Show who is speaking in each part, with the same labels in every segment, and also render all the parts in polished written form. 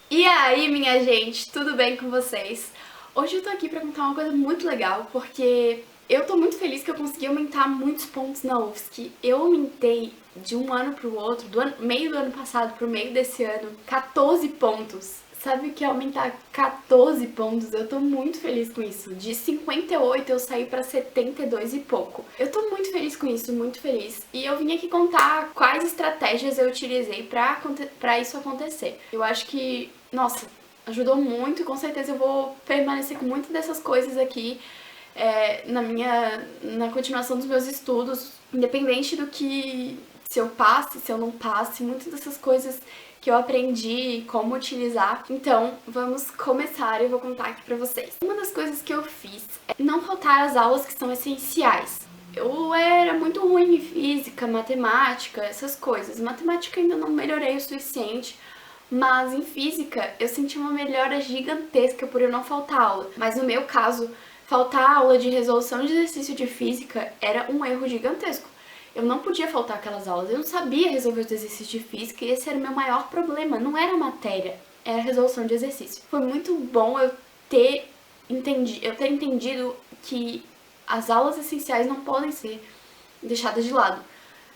Speaker 1: E aí, minha gente, tudo bem com vocês? Hoje eu tô aqui pra contar uma coisa muito legal, porque eu tô muito feliz que eu consegui aumentar muitos pontos na UFSC. Eu aumentei de um ano pro outro, meio do ano passado pro meio desse ano, 14 pontos. Sabe o que é aumentar 14 pontos? Eu tô muito feliz com isso. De 58 eu saí pra 72 e pouco. Eu tô muito feliz com isso, muito feliz. E eu vim aqui contar quais estratégias eu utilizei pra isso acontecer. Eu acho que, nossa, ajudou muito e com certeza eu vou permanecer com muitas dessas coisas aqui na continuação dos meus estudos, independente do que, se eu passe, se eu não passe, muitas dessas coisas que eu aprendi, como utilizar. Então, vamos começar e eu vou contar aqui pra vocês. Uma das coisas que eu fiz é não faltar as aulas que são essenciais. Eu era muito ruim em física, matemática, essas coisas. Matemática ainda não melhorei o suficiente, mas em física eu senti uma melhora gigantesca por eu não faltar aula. Mas no meu caso, faltar aula de resolução de exercício de física era um erro gigantesco. Eu não podia faltar aquelas aulas, eu não sabia resolver os exercícios de física e esse era o meu maior problema, não era a matéria, era a resolução de exercício. Foi muito bom eu ter entendido que as aulas essenciais não podem ser deixadas de lado.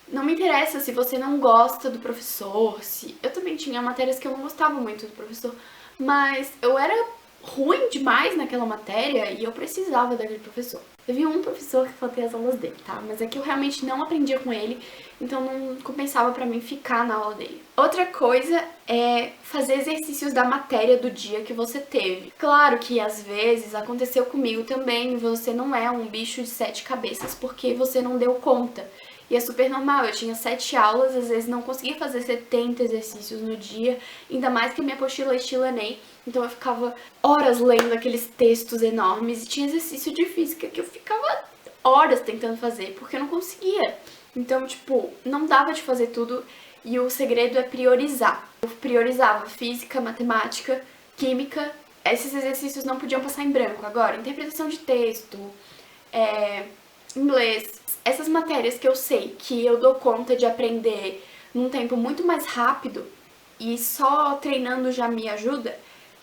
Speaker 1: Não me interessa se você não gosta do professor, se... Eu também tinha matérias que eu não gostava muito do professor, mas eu era ruim demais naquela matéria e eu precisava daquele professor. Teve um professor que faltei as aulas dele, tá? Mas é que eu realmente não aprendia com ele, então não compensava pra mim ficar na aula dele. Outra coisa é fazer exercícios da matéria do dia que você teve. Claro que às vezes aconteceu comigo também, você não é um bicho de 7 cabeças porque você não deu conta. E é super normal, eu tinha 7 aulas, às vezes não conseguia fazer 70 exercícios no dia, ainda mais que a minha apostila é estilo Enem, então eu ficava horas lendo aqueles textos enormes e tinha exercício de física que eu ficava horas tentando fazer, porque eu não conseguia. Então, tipo, não dava de fazer tudo e o segredo é priorizar. Eu priorizava física, matemática, química, esses exercícios não podiam passar em branco. Agora, interpretação de texto, inglês, essas matérias que eu sei que eu dou conta de aprender num tempo muito mais rápido e só treinando já me ajuda,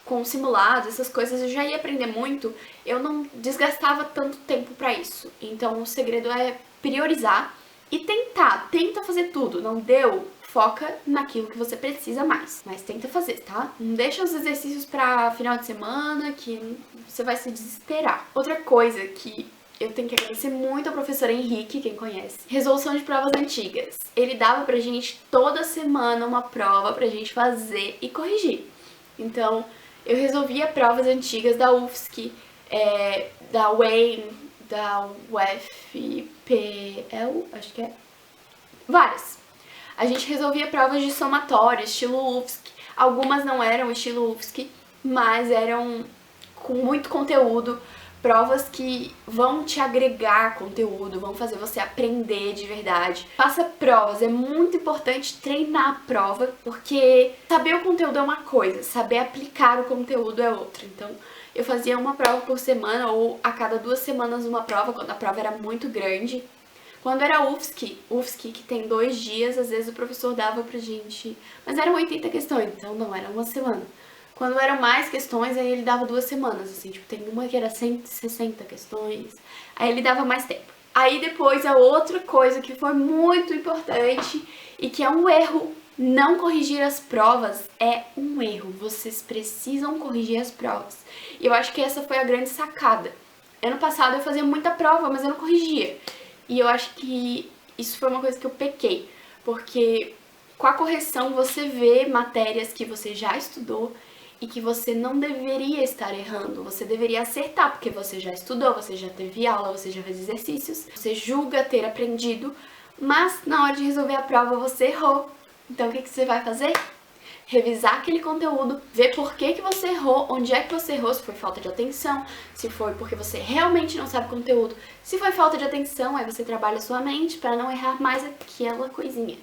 Speaker 1: com simulados, essas coisas eu já ia aprender muito, eu não desgastava tanto tempo pra isso. Então o segredo é priorizar e tenta fazer tudo. Não deu? Foca naquilo que você precisa mais, mas tenta fazer, tá? Não deixa os exercícios pra final de semana que você vai se desesperar. Outra coisa que eu tenho que agradecer muito ao professor Henrique, quem conhece. Resolução de provas antigas. Ele dava pra gente toda semana uma prova pra gente fazer e corrigir. Então, eu resolvia provas antigas da UFSC, da UEM, da UFPL, acho que é. Várias. A gente resolvia provas de somatório, estilo UFSC. Algumas não eram estilo UFSC, mas eram com muito conteúdo. Provas que vão te agregar conteúdo, vão fazer você aprender de verdade. Faça provas, é muito importante treinar a prova, porque saber o conteúdo é uma coisa, saber aplicar o conteúdo é outra. Então, eu fazia uma prova por semana ou a cada 2 semanas uma prova, quando a prova era muito grande. Quando era UFSC que tem 2 dias, às vezes o professor dava pra gente... Mas eram 80 questões, então não, era uma semana. Quando eram mais questões, aí ele dava 2 semanas, assim, tipo, tem uma que era 160 questões, aí ele dava mais tempo. Aí depois a outra coisa que foi muito importante e que é um erro, não corrigir as provas é um erro, vocês precisam corrigir as provas. E eu acho que essa foi a grande sacada. Ano passado eu fazia muita prova, mas eu não corrigia. E eu acho que isso foi uma coisa que eu pequei, porque com a correção você vê matérias que você já estudou e que você não deveria estar errando, você deveria acertar, porque você já estudou, você já teve aula, você já fez exercícios, você julga ter aprendido, mas na hora de resolver a prova você errou. Então o que você vai fazer? Revisar aquele conteúdo, ver por que você errou, onde é que você errou, se foi falta de atenção, se foi porque você realmente não sabe conteúdo. Se foi falta de atenção, aí você trabalha sua mente para não errar mais aquela coisinha.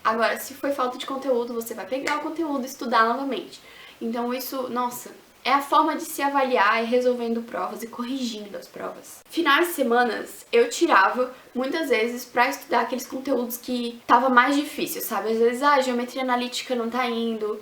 Speaker 1: Agora, se foi falta de conteúdo, você vai pegar o conteúdo e estudar novamente. Então isso, nossa, é a forma de se avaliar, resolvendo provas e corrigindo as provas. Finais de semanas eu tirava muitas vezes pra estudar aqueles conteúdos que tava mais difícil, sabe? Às vezes, geometria analítica não tá indo,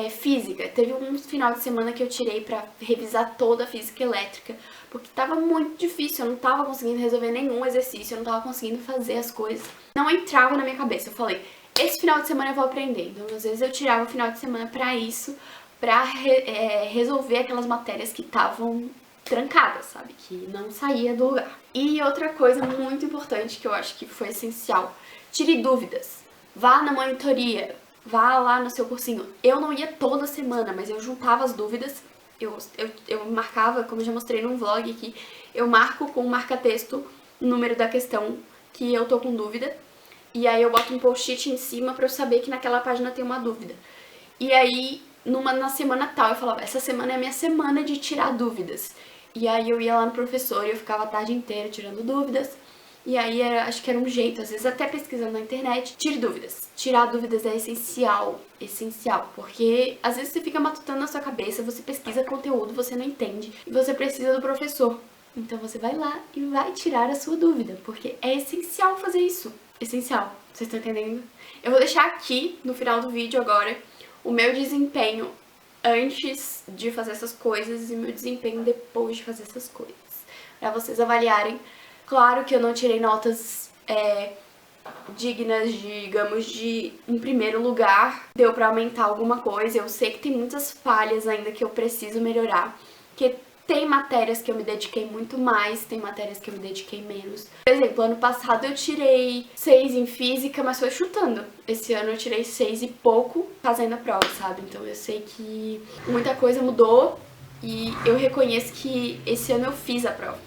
Speaker 1: Física. Teve um final de semana que eu tirei pra revisar toda a física elétrica, porque tava muito difícil, eu não tava conseguindo resolver nenhum exercício, eu não tava conseguindo fazer as coisas. Não entrava na minha cabeça. Eu falei, esse final de semana eu vou aprender. Então, às vezes eu tirava o final de semana pra isso, pra resolver aquelas matérias que estavam trancadas, sabe? Que não saía do lugar. E outra coisa muito importante que eu acho que foi essencial, tire dúvidas. Vá na monitoria, vá lá no seu cursinho. Eu não ia toda semana, mas eu juntava as dúvidas. Eu marcava, como eu já mostrei num vlog aqui, eu marco com um marca-texto o número da questão que eu tô com dúvida. E aí eu boto um post-it em cima pra eu saber que naquela página tem uma dúvida. E aí, na semana tal, eu falava, essa semana é a minha semana de tirar dúvidas. E aí eu ia lá no professor e eu ficava a tarde inteira tirando dúvidas. E aí acho que era um jeito, às vezes até pesquisando na internet, tire dúvidas. Tirar dúvidas é essencial, essencial, porque às vezes você fica matutando na sua cabeça, você pesquisa conteúdo, você não entende, e você precisa do professor. Então você vai lá e vai tirar a sua dúvida, porque é essencial fazer isso. Essencial, vocês estão entendendo? Eu vou deixar aqui, no final do vídeo agora, o meu desempenho antes de fazer essas coisas e meu desempenho depois de fazer essas coisas, pra vocês avaliarem. Claro que eu não tirei notas dignas, digamos, de um primeiro lugar. Deu pra aumentar alguma coisa. Eu sei que tem muitas falhas ainda que eu preciso melhorar. Que tem matérias que eu me dediquei muito mais, tem matérias que eu me dediquei menos. Por exemplo, ano passado eu tirei 6 em física, mas foi chutando. Esse ano eu tirei 6 e pouco fazendo a prova, sabe? Então eu sei que muita coisa mudou e eu reconheço que esse ano eu fiz a prova.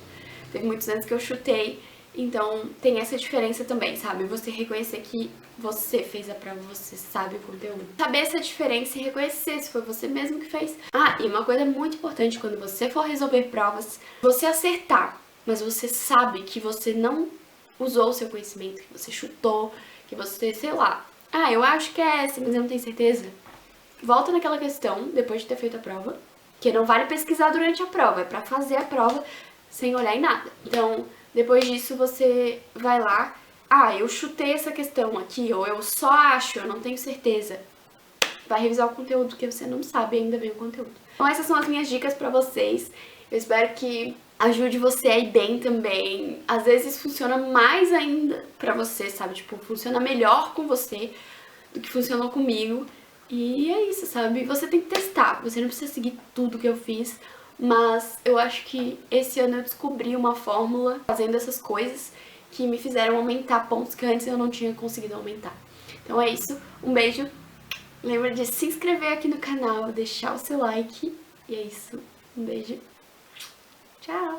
Speaker 1: Teve muitos anos que eu chutei, então tem essa diferença também, sabe? Você reconhecer que você fez a prova, você sabe o conteúdo. Saber essa diferença e reconhecer se foi você mesmo que fez. Ah, e uma coisa muito importante, quando você for resolver provas, você acertar, mas você sabe que você não usou o seu conhecimento, que você chutou, que você, sei lá, ah, eu acho que é essa, mas eu não tenho certeza. Volta naquela questão, depois de ter feito a prova, que não vale pesquisar durante a prova, é pra fazer a prova sem olhar em nada. Então, depois disso você vai lá, ah, eu chutei essa questão aqui, ou eu só acho, eu não tenho certeza. Vai revisar o conteúdo, que você não sabe ainda bem o conteúdo. Então essas são as minhas dicas pra vocês. Eu espero que ajude você a ir bem também. Às vezes funciona mais ainda pra você, sabe? Tipo, funciona melhor com você do que funcionou comigo. E é isso, sabe? Você tem que testar, você não precisa seguir tudo que eu fiz, mas eu acho que esse ano eu descobri uma fórmula fazendo essas coisas que me fizeram aumentar pontos que antes eu não tinha conseguido aumentar. Então é isso, um beijo, lembra de se inscrever aqui no canal, deixar o seu like, e é isso, um beijo, tchau!